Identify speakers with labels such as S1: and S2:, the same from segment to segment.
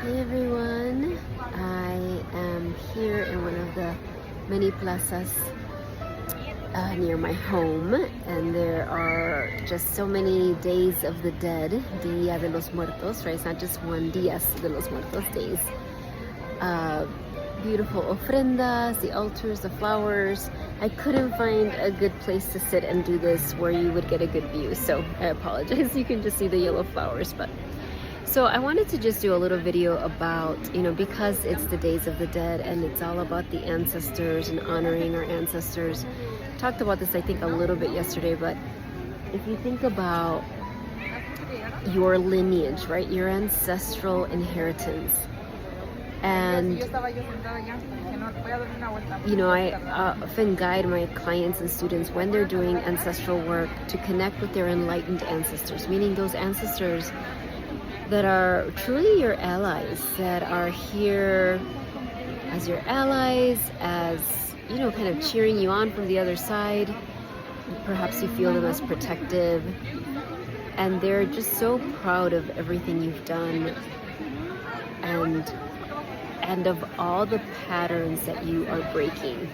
S1: Hey everyone, I am here in one of the many plazas near my home, and there are just so many days of the dead, Dia de los Muertos, right? It's not just one Días de los Muertos days. Beautiful ofrendas, the altars, the flowers. I couldn't find a good place to sit and do this where you would get a good view, so I apologize. You can just see the yellow flowers, but so I wanted to just do a little video about, because it's the Days of the Dead and it's all about the ancestors and honoring our ancestors. Talked about this, I think, a little bit yesterday, but if you think about your lineage, right, your ancestral inheritance, and I often guide my clients and students when they're doing ancestral work to connect with their enlightened ancestors, meaning those ancestors that are truly your allies, that are here as your allies, as, kind of cheering you on from the other side. Perhaps you feel them as protective, and they're just so proud of everything you've done and of all the patterns that you are breaking.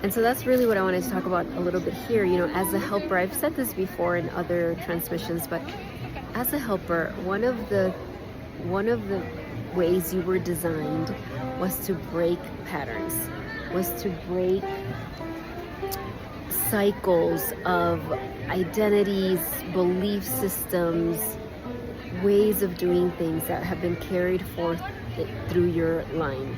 S1: And so that's really what I wanted to talk about a little bit here. As a helper, I've said this before in other transmissions, but as a helper, one of the ways you were designed was to break patterns, was to break cycles of identities, belief systems, ways of doing things that have been carried forth through your line.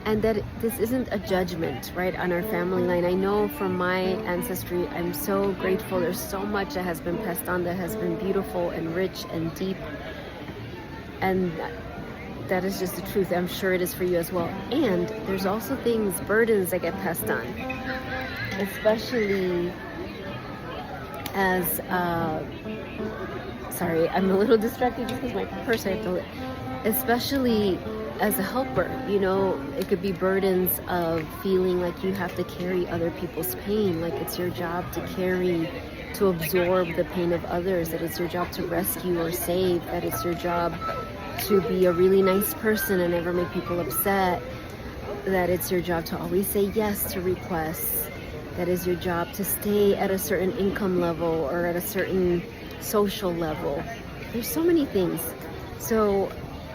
S1: And that this isn't a judgment, right, on our family line. I know from my ancestry, I'm so grateful. There's so much that has been passed on that has been beautiful and rich and deep. And that is just the truth. I'm sure it is for you as well. And there's also burdens that get passed on. Especially as, sorry, I'm a little distracted just because my purse, I have to, especially as a helper, it could be burdens of feeling like you have to carry other people's pain, like it's your job to absorb the pain of others, that it's your job to rescue or save, that it's your job to be a really nice person and never make people upset, that it's your job to always say yes to requests, that is your job to stay at a certain income level or at a certain social level. There's so many things. So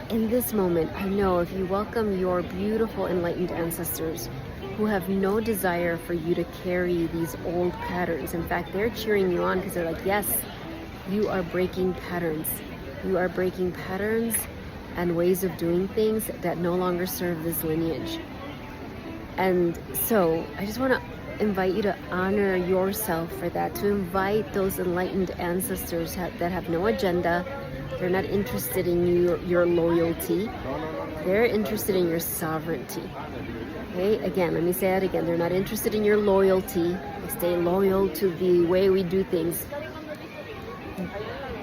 S1: in this moment, I know if you welcome your beautiful enlightened ancestors who have no desire for you to carry these old patterns. In fact, they're cheering you on because they're like, yes, you are breaking patterns. You are breaking patterns and ways of doing things that no longer serve this lineage. And so I just want to invite you to honor yourself for that, to invite those enlightened ancestors that have no agenda. They're not interested in your loyalty. They're interested in your sovereignty. Okay, again, let me say that again. They're not interested in your loyalty. They stay loyal to the way we do things.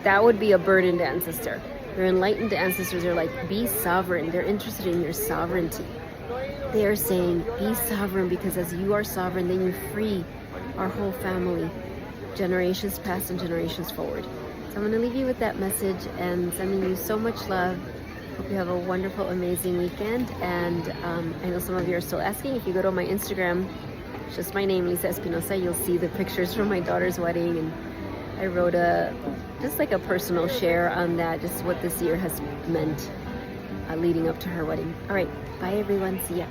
S1: That would be a burdened ancestor. Your enlightened ancestors are like, be sovereign. They're interested in your sovereignty. They are saying, be sovereign, because as you are sovereign, then you free our whole family, generations past and generations forward. I'm going to leave you with that message and sending you so much love. Hope you have a wonderful, amazing weekend. And I know some of you are still asking. If you go to my Instagram, it's just my name, Lisa Espinosa, you'll see the pictures from my daughter's wedding. And I wrote just like a personal share on that, just what this year has meant leading up to her wedding. All right. Bye, everyone. See ya.